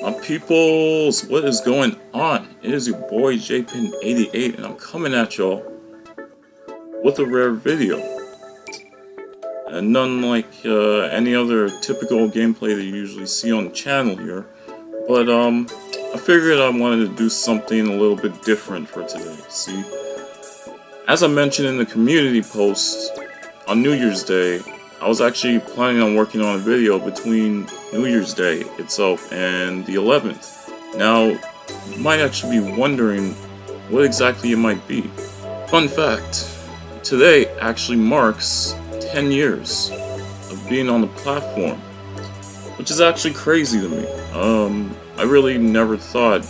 My peoples, what is going on? It is your boy JPin88 and I'm coming at y'all with a rare video. And none like any other typical gameplay that you usually see on the channel here. But I figured I wanted to do something a little bit different for today. See, as I mentioned in the community post, on New Year's Day, I was actually planning on working on a video between New Year's Day itself and the 11th. Now, you might actually be wondering what exactly it might be. Fun fact, today actually marks 10 years of being on the platform, which is actually crazy to me. I really never thought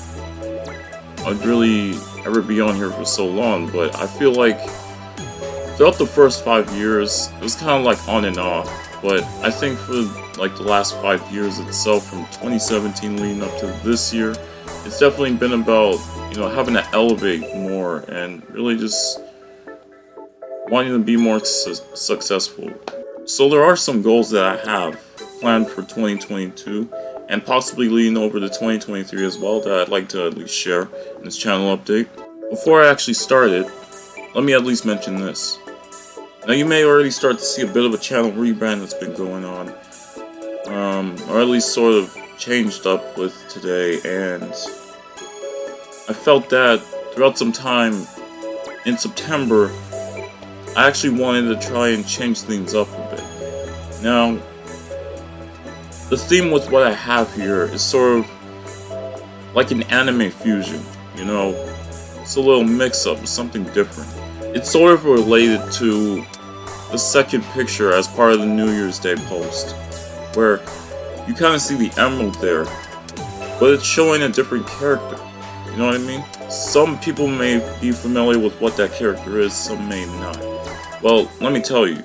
I'd really ever be on here for so long, but I feel like throughout the first 5 years, it was kind of like on and off, but I think for like the last 5 years itself, from 2017 leading up to this year, it's definitely been about, having to elevate more and really just wanting to be more successful. So there are some goals that I have planned for 2022 and possibly leading over to 2023 as well that I'd like to at least share in this channel update. Before I actually start it, let me at least mention this. Now you may already start to see a bit of a channel rebrand that's been going on, or at least sort of changed up with today, and I felt that throughout some time in September, I actually wanted to try and change things up a bit. Now, the theme with what I have here is sort of like an anime fusion, it's a little mix-up, something different. It's sort of related to the second picture as part of the New Year's Day post, where you kind of see the emerald there, but it's showing a different character. You know what I mean? Some people may be familiar with what that character is, some may not. Well, let me tell you,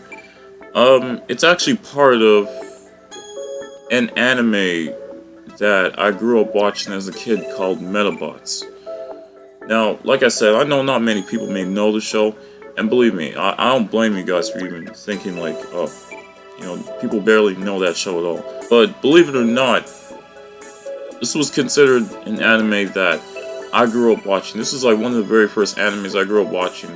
it's actually part of an anime that I grew up watching as a kid called Metabots. Now, like I said, I know not many people may know the show, and believe me, I don't blame you guys for even thinking like, oh, people barely know that show at all. But believe it or not, this was considered an anime that I grew up watching. This is like one of the very first animes I grew up watching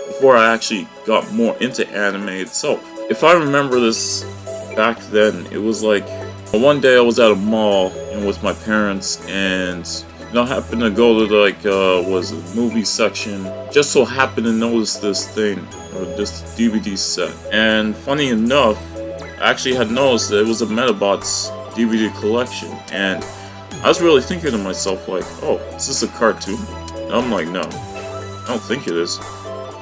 before I actually got more into anime itself. If I remember this back then, it was like, one day I was at a mall with my parents, and I happened to go to was a movie section. Just so happened to notice this thing, or this DVD set. And funny enough, I actually had noticed that it was a Metabots DVD collection. And I was really thinking to myself like, oh, is this a cartoon? And I'm like, no, I don't think it is.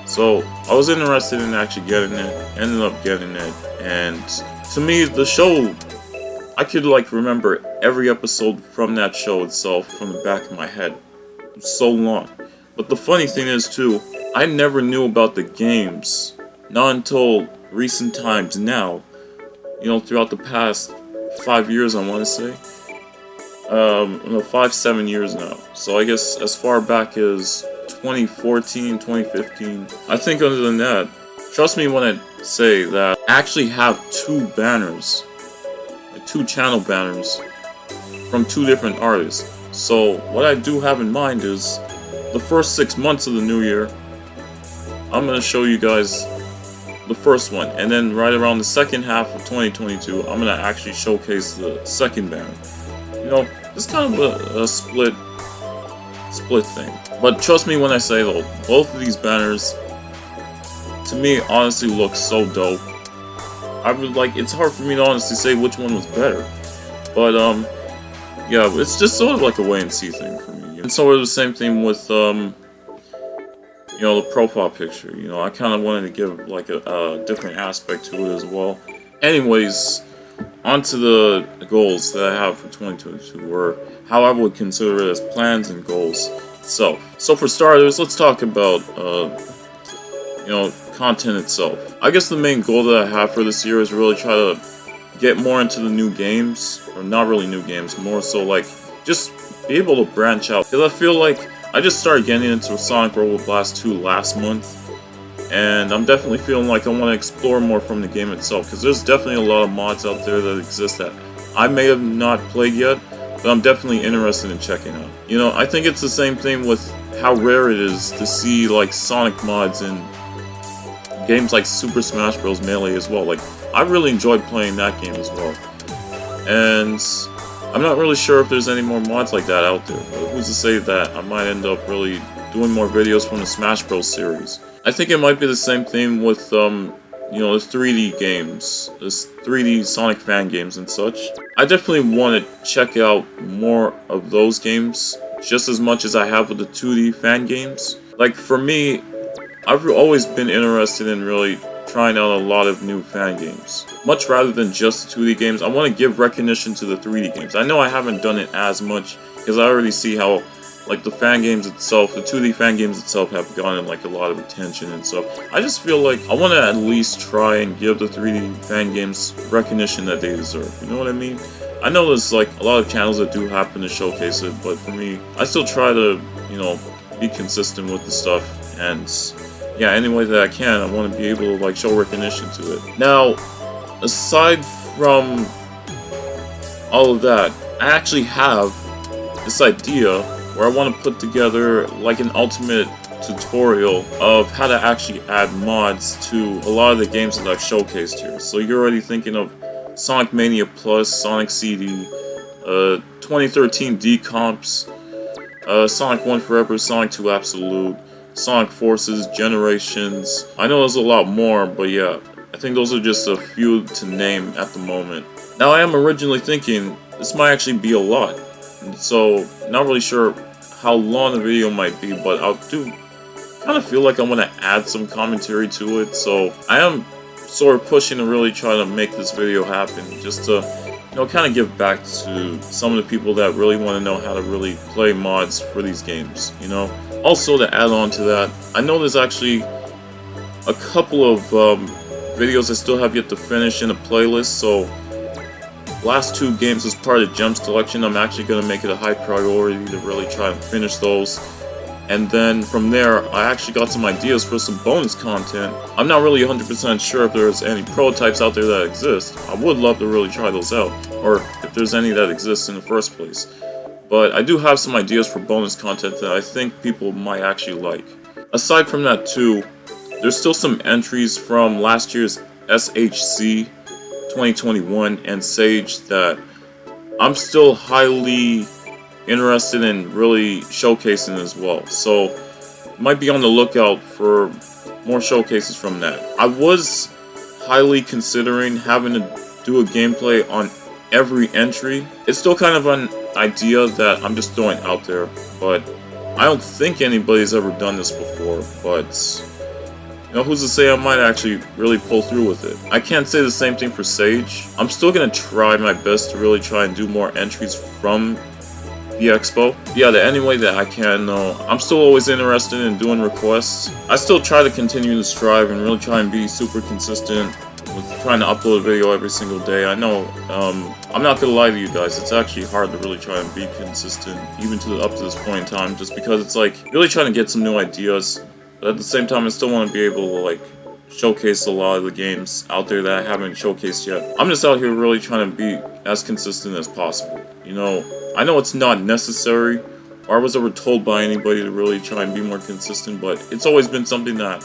So I was interested in actually getting it, ended up getting it. And to me, the show, I could remember every episode from that show itself from the back of my head. It was so long. But the funny thing is too, I never knew about the games, not until recent times now. Throughout the past 5 years, I want to say. 5-7 years now. So I guess as far back as 2014, 2015. I think other than that, trust me when I say that I actually have two banners. Two channel banners from two different artists. So what I do have in mind is the first 6 months of the new year, I'm going to show you guys the first one, and then right around the second half of 2022, I'm going to actually showcase the second banner. It's kind of a split thing. But trust me when I say though, both of these banners to me honestly look so dope. It's hard for me to honestly say which one was better. But, yeah, it's just sort of like a wait and see thing for me. And sort of the same thing with, the profile picture. I kind of wanted to give, a different aspect to it as well. Anyways, onto the goals that I have for 2022, or how I would consider it as plans and goals itself. So for starters, let's talk about, content itself. I guess the main goal that I have for this year is really try to get more into the new games, or not really new games, more so just be able to branch out. Because I feel like I just started getting into Sonic Robo Blast 2 last month, and I'm definitely feeling like I want to explore more from the game itself, because there's definitely a lot of mods out there that exist that I may have not played yet, but I'm definitely interested in checking out. You know, I think it's the same thing with how rare it is to see like Sonic mods in games like Super Smash Bros. Melee as well. Like, I really enjoyed playing that game as well. And I'm not really sure if there's any more mods like that out there, but who's to say that I might end up really doing more videos from the Smash Bros. Series. I think it might be the same thing with, you know, the 3D games, the 3D Sonic fan games and such. I definitely want to check out more of those games, just as much as I have with the 2D fan games. Like, for me, I've always been interested in really trying out a lot of new fan games. Much rather than just the 2D games, I want to give recognition to the 3D games. I know I haven't done it as much, because I already see how, like, the fan games itself, the 2D fan games itself have gotten, like, a lot of attention and stuff. I just feel like I want to at least try and give the 3D fan games recognition that they deserve. You know what I mean? I know there's, like, a lot of channels that do happen to showcase it, but for me, I still try to, you know, be consistent with the stuff, and yeah, any way that I can, I want to be able to, like, show recognition to it. Now, aside from all of that, I actually have this idea where I want to put together, like, an ultimate tutorial of how to actually add mods to a lot of the games that I've showcased here. So you're already thinking of Sonic Mania Plus, Sonic CD, 2013 Decomps, Sonic 1 Forever, Sonic 2 Absolute, Sonic Forces, Generations. I know there's a lot more, but yeah, I think those are just a few to name at the moment. Now, I am originally thinking this might actually be a lot, so not really sure how long the video might be, but I do kind of feel like I want to add some commentary to it, so I am sort of pushing to really try to make this video happen, just to, you know, kind of give back to some of the people that really want to know how to really play mods for these games, you know? Also, to add on to that, I know there's actually a couple of videos I still have yet to finish in a playlist, so last 2 games as part of the Gems collection, I'm actually going to make it a high priority to really try and finish those. And then from there, I actually got some ideas for some bonus content. I'm not really 100% sure if there's any prototypes out there that exist. I would love to really try those out, or if there's any that exist in the first place. But I do have some ideas for bonus content that I think people might actually like. Aside from that too, there's still some entries from last year's SHC 2021 and Sage that I'm still highly interested in really showcasing as well. So might be on the lookout for more showcases from that. I was highly considering having to do a gameplay on every entry. It's still kind of an idea that I'm just throwing out there, but I don't think anybody's ever done this before, but you know, who's to say I might actually really pull through with it. I can't say the same thing for Sage. I'm still gonna try my best to really try and do more entries from the expo. Yeah, any way that I can, though. I'm still always interested in doing requests. I still try to continue to strive and really try and be super consistent with trying to upload a video every single day. I know, I'm not gonna lie to you guys, it's actually hard to really try and be consistent, even up to this point in time, just because it's like, really trying to get some new ideas, but at the same time, I still want to be able to, like, showcase a lot of the games out there that I haven't showcased yet. I'm just out here really trying to be as consistent as possible. You know, I know it's not necessary, or I was ever told by anybody to really try and be more consistent, but it's always been something that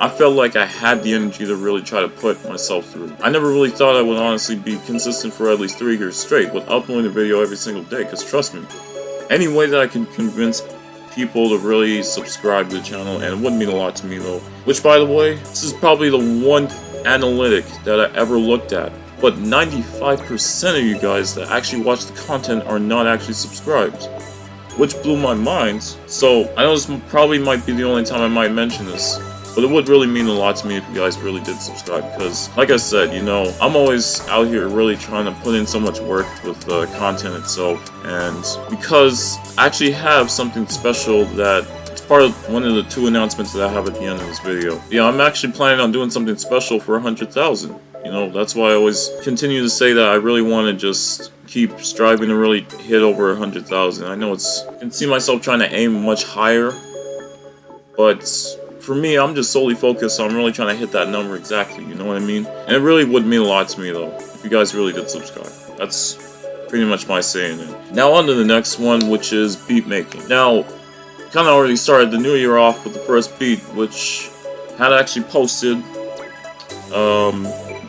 I felt like I had the energy to really try to put myself through. I never really thought I would honestly be consistent for at least 3 years straight with uploading a video every single day, because trust me, any way that I can convince people to really subscribe to the channel, and it wouldn't mean a lot to me though. Which, by the way, this is probably the one analytic that I ever looked at, but 95% of you guys that actually watch the content are not actually subscribed, which blew my mind. So I know this probably might be the only time I might mention this, but it would really mean a lot to me if you guys really did subscribe, because like I said, you know, I'm always out here really trying to put in so much work with the content itself, and because I actually have something special that it's part of one of the 2 announcements that I have at the end of this video. Yeah, I'm actually planning on doing something special for 100,000. You know, that's why I always continue to say that I really want to just keep striving to really hit over 100,000. I know I can see myself trying to aim much higher, but for me, I'm just solely focused on really trying to hit that number exactly, you know what I mean? And it really would mean a lot to me though, if you guys really did subscribe. That's pretty much my say in it. Now on to the next one, which is beat making. Now, kind of already started the new year off with the first beat, which had actually posted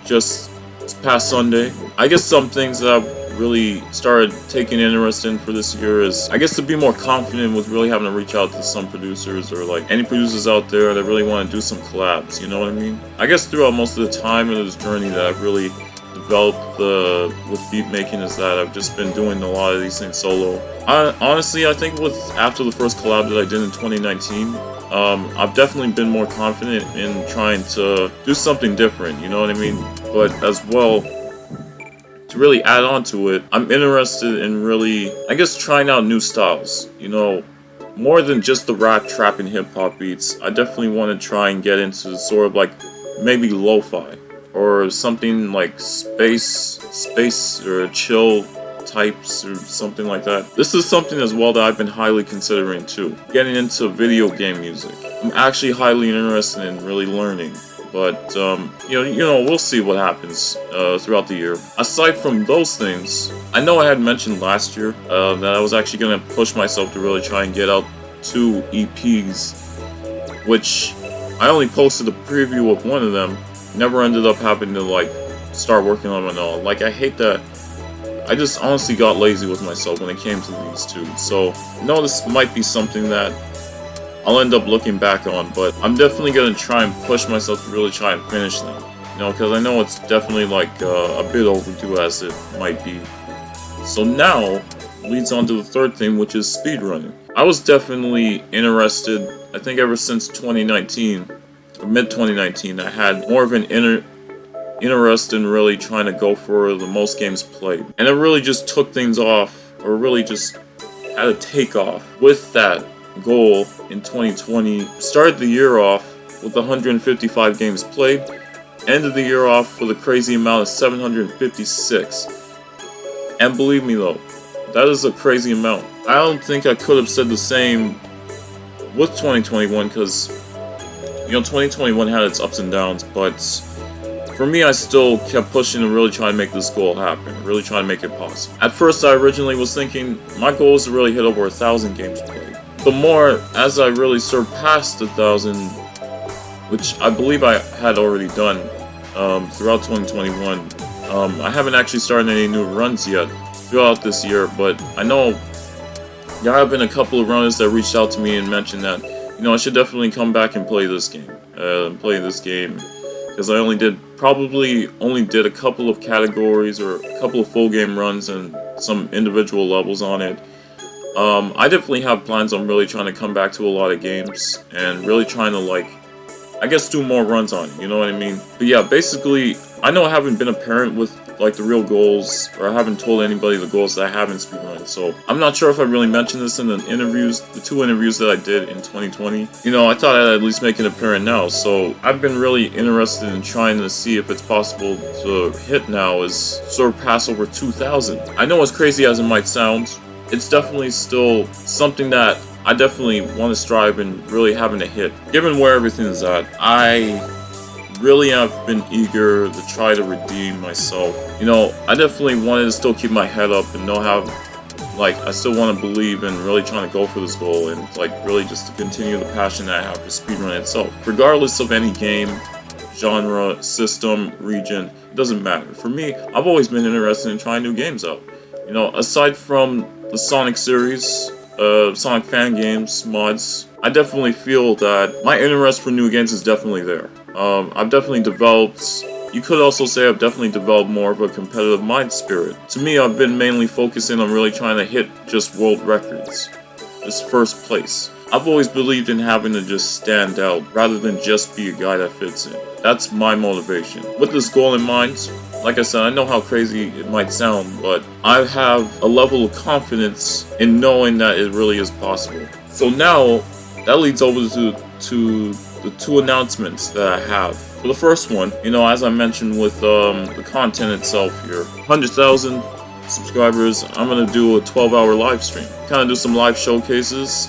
just this past Sunday. I guess some things that I've really started taking interest in for this year is, I guess, to be more confident with really having to reach out to some producers, or like any producers out there that really want to do some collabs, you know what I mean? I guess throughout most of the time in this journey that I've really developed with beat making is that I've just been doing a lot of these things solo. Honestly, I think after the first collab that I did in 2019, I've definitely been more confident in trying to do something different, you know what I mean? But as well, to really add on to it, I'm interested in really, I guess, trying out new styles, you know, more than just the rap, trap, and hip-hop beats. I definitely want to try and get into sort of like maybe lo-fi, or something like space or chill types or something like that. This is something as well that I've been highly considering too. Getting into video game music. I'm actually highly interested in really learning. But you know, we'll see what happens throughout the year. Aside from those things, I know I had mentioned last year that I was actually gonna push myself to really try and get out 2 EPs, which I only posted a preview of one of them. Never ended up having to like start working on them and all. Like, I hate that. I just honestly got lazy with myself when it came to these 2. So, no, this might be something that I'll end up looking back on, but I'm definitely gonna try and push myself to really try and finish them. You know, because I know it's definitely like a bit overdue as it might be. So now leads on to the third thing, which is speedrunning. I was definitely interested, I think ever since 2019, or mid-2019, I had more of an interest in really trying to go for the most games played. And it really just took things off, or really just had a takeoff with that goal in 2020. Started the year off with 155 games played, ended the year off with a crazy amount of 756. And believe me though, that is a crazy amount. I don't think I could have said the same with 2021, because, you know, 2021 had its ups and downs, but for me, I still kept pushing to really try to make this goal happen, really try to make it possible. At first, I originally was thinking my goal is to really hit over 1,000 games played. The more, as I really surpassed 1,000, which I believe I had already done throughout 2021, I haven't actually started any new runs yet throughout this year, but I know there have been a couple of runners that reached out to me and mentioned that, you know, I should definitely come back and play this game. Because I probably only did a couple of categories or a couple of full game runs and some individual levels on it. I definitely have plans on really trying to come back to a lot of games and really trying to, like, I guess do more runs on it, you know what I mean? But yeah, basically, I know I haven't been apparent with like the real goals, or I haven't told anybody the goals that I have in speedrun, so I'm not sure if I really mentioned this in the 2 interviews that I did in 2020. You know, I thought I'd at least make it apparent now, so I've been really interested in trying to see if it's possible to hit now is surpass over 2,000. I know as crazy as it might sound, it's definitely still something that I definitely want to strive and really having to hit. Given where everything is at, I really have been eager to try to redeem myself. You know, I definitely wanted to still keep my head up and know how, like, I still want to believe in really trying to go for this goal, and like really just to continue the passion that I have for speedrun itself. Regardless of any game, genre, system, region, it doesn't matter. For me, I've always been interested in trying new games out. You know, aside from the Sonic series, Sonic fan games, mods, I definitely feel that my interest for new games is definitely there. I've definitely developed, you could also say I've definitely developed more of a competitive mind spirit. To me, I've been mainly focusing on really trying to hit just world records, just first place. I've always believed in having to just stand out rather than just be a guy that fits in. That's my motivation. With this goal in mind, like I said, I know how crazy it might sound, but I have a level of confidence in knowing that it really is possible. So now, that leads over to the 2 announcements that I have. For the first one, you know, as I mentioned with the content itself here, 100,000 subscribers, I'm gonna do a 12-hour live stream. Kind of do some live showcases,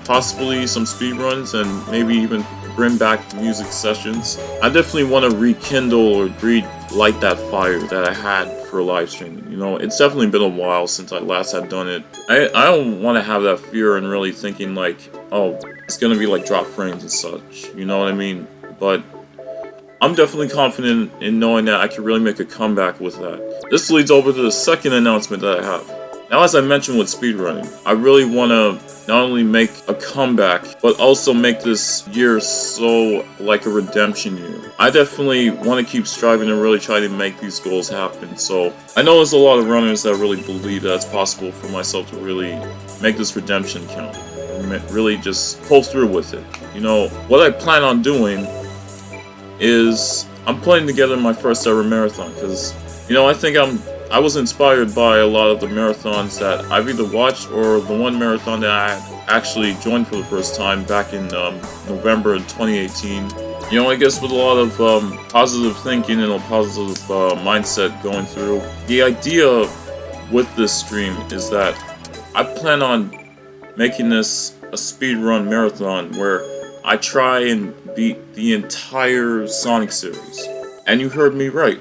possibly some speedruns, and maybe even bring back music sessions. I definitely want to rekindle or relight that fire that I had for a live stream. You know, it's definitely been a while since I last had done it. I don't want to have that fear and really thinking like, oh, it's gonna be like drop frames and such. You know what I mean? But I'm definitely confident in knowing that I can really make a comeback with that. This leads over to the second announcement that I have. Now, as I mentioned with speedrunning, I really want to not only make a comeback, but also make this year so like a redemption year. I definitely want to keep striving and really try to make these goals happen. So I know there's a lot of runners that really believe that it's possible for myself to really make this redemption count. And really just pull through with it. You know, what I plan on doing is I'm putting together my first ever marathon because, you know, I was inspired by a lot of the marathons that I've either watched or the one marathon that I actually joined for the first time back in November of 2018. You know, I guess with a lot of positive thinking and a positive mindset going through. The idea with this stream is that I plan on making this a speedrun marathon where I try and beat the entire Sonic series. And you heard me right.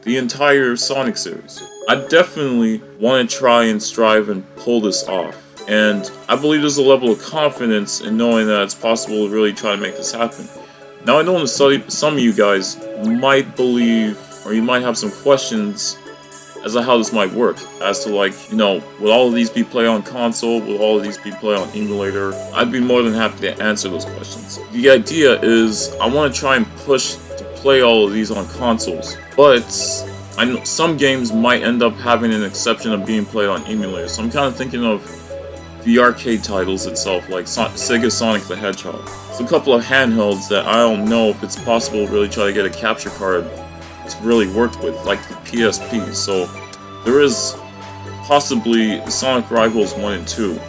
The entire Sonic series. I definitely want to try and strive and pull this off. And I believe there's a level of confidence in knowing that it's possible to really try to make this happen. Now I know some of you guys might believe, or you might have some questions as to how this might work. As to like, you know, will all of these be played on console? Will all of these be played on emulator? I'd be more than happy to answer those questions. The idea is I want to try and push to play all of these on consoles. But I know some games might end up having an exception of being played on emulator. So I'm kind of thinking of the arcade titles itself, like Sega Sonic the Hedgehog. There's a couple of handhelds that I don't know if it's possible to really try to get a capture card to really work with, like the PSP. So there is possibly Sonic Rivals 1 and 2.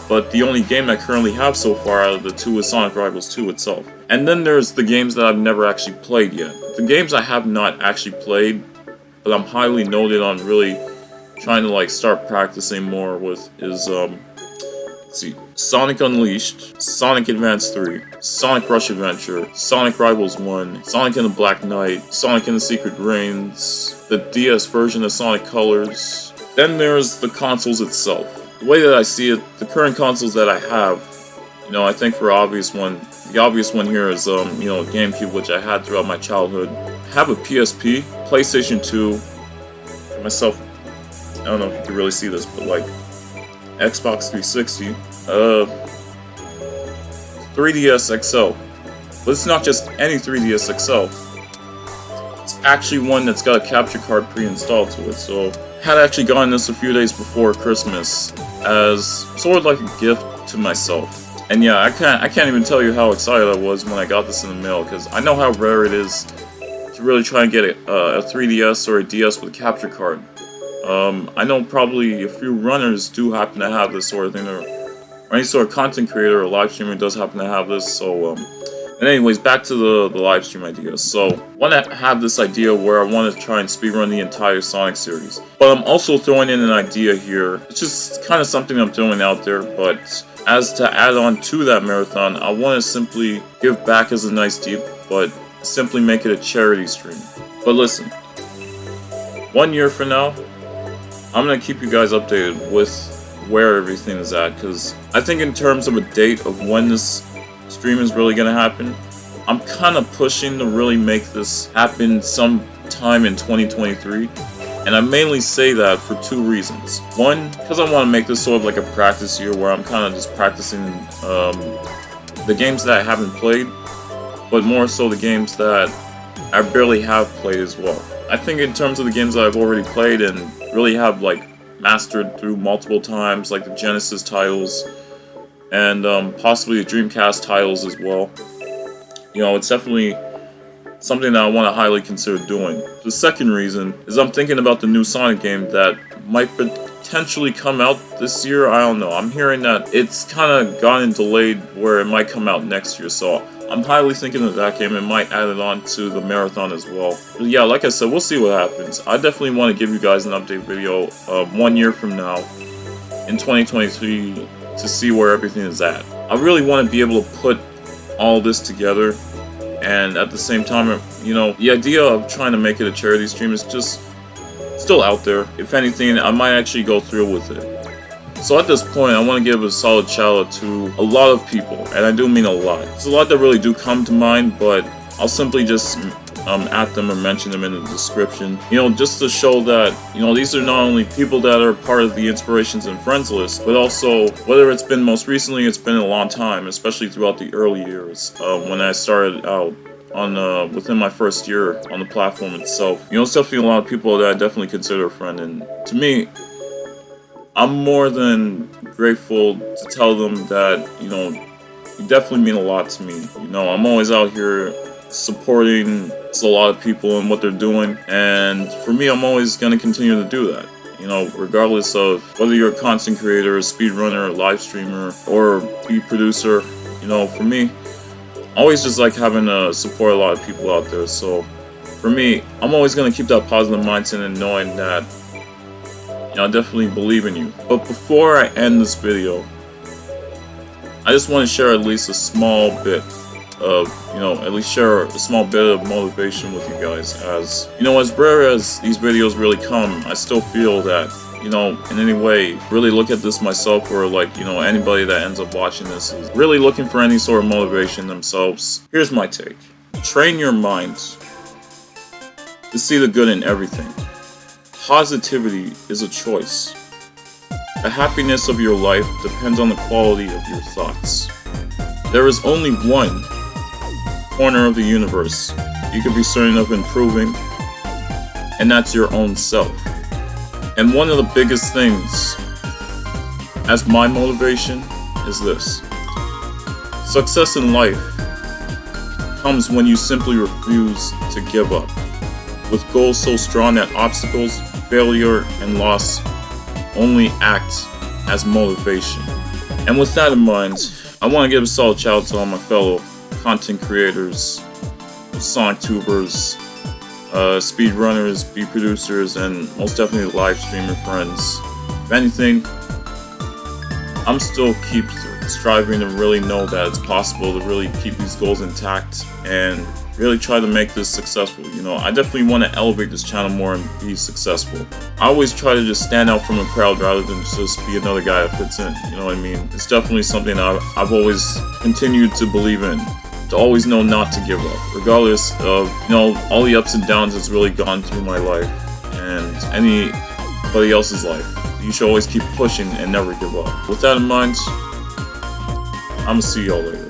But the only game I currently have so far out of the two is Sonic Rivals 2 itself. And then there's the games that I've never actually played yet. The games I have not actually played, but I'm highly noted on really trying to like start practicing more with is, let's see, Sonic Unleashed, Sonic Advance 3, Sonic Rush Adventure, Sonic Rivals 1, Sonic and the Black Knight, Sonic and the Secret Reigns, the DS version of Sonic Colors. Then there's the consoles itself. The way that I see it, the current consoles that I have, you know, I think the obvious one here is, you know, GameCube, which I had throughout my childhood. I have a PSP, PlayStation 2, myself, I don't know if you can really see this, but like, Xbox 360, 3DS XL. But it's not just any 3DS XL. It's actually one that's got a capture card pre-installed to it, so I had actually gotten this a few days before Christmas as sort of like a gift to myself. And yeah, I can't even tell you how excited I was when I got this in the mail, because I know how rare it is to really try and get a 3DS or a DS with a capture card. I know probably a few runners do happen to have this sort of thing, or any sort of content creator or live streamer does happen to have this, so, and anyways, back to the live stream idea. So, I want to have this idea where I want to try and speedrun the entire Sonic series. But I'm also throwing in an idea here. It's just kind of something I'm throwing out there, but as to add on to that marathon, I want to simply give back as a nice deed, but simply make it a charity stream. But listen, 1 year from now, I'm going to keep you guys updated with where everything is at, because I think in terms of a date of when this stream is really going to happen, I'm kind of pushing to really make this happen sometime in 2023. And I mainly say that for two reasons. One, because I want to make this sort of like a practice year where I'm kind of just practicing the games that I haven't played, but more so the games that I barely have played as well. I think in terms of the games that I've already played and really have like mastered through multiple times, like the Genesis titles and possibly the Dreamcast titles as well, you know, it's definitely something that I want to highly consider doing. The second reason is I'm thinking about the new Sonic game that might potentially come out this year. I don't know. I'm hearing that it's kind of gotten delayed where it might come out next year, so I'm highly thinking of that game and might add it on to the marathon as well. But yeah, like I said, we'll see what happens. I definitely want to give you guys an update video 1 year from now in 2023 to see where everything is at. I really want to be able to put all this together, and at the same time, you know, the idea of trying to make it a charity stream is just, it's still out there. If anything, I might actually go through with it. So at this point, I want to give a solid shout out to a lot of people, and I do mean a lot. There's a lot that really do come to mind, but I'll simply just at them or mention them in the description. You know, just to show that, you know, these are not only people that are part of the Inspirations and Friends list, but also, whether it's been most recently, it's been a long time, especially throughout the early years, when I started out on within my first year on the platform itself. You know, it's definitely a lot of people that I definitely consider a friend, and to me, I'm more than grateful to tell them that, you know, you definitely mean a lot to me. You know, I'm always out here supporting a lot of people and what they're doing, and for me, I'm always going to continue to do that. You know, regardless of whether you're a content creator, a speedrunner, a live streamer, or beat producer, you know, for me, I always just like having to support a lot of people out there. So for me, I'm always going to keep that positive mindset and knowing that, you know, I definitely believe in you. But before I end this video, I just want to share at least a small bit of, you know, at least share a small bit of motivation with you guys. As, you know, as rare as these videos really come, I still feel that, you know, in any way, really look at this myself, or like, you know, anybody that ends up watching this is really looking for any sort of motivation themselves. Here's my take. Train your mind to see the good in everything. Positivity is a choice. The happiness of your life depends on the quality of your thoughts. There is only one corner of the universe you can be certain of improving, and that's your own self. And one of the biggest things as my motivation is this: success in life comes when you simply refuse to give up, with goals so strong that obstacles, failure, and loss only act as motivation. And with that in mind, I want to give a solid shout out to all my fellow content creators, Sonic tubers, speedrunners, beat producers, and most definitely live streamer friends. If anything, I'm still keep striving to really know that it's possible to really keep these goals intact and really try to make this successful. You know, I definitely want to elevate this channel more and be successful. I always try to just stand out from the crowd rather than just be another guy that fits in. You know what I mean? It's definitely something I've always continued to believe in. To always know not to give up, regardless of, you know, all the ups and downs that's really gone through my life and anybody else's life. You should always keep pushing and never give up. With that in mind, I'm gonna see y'all later.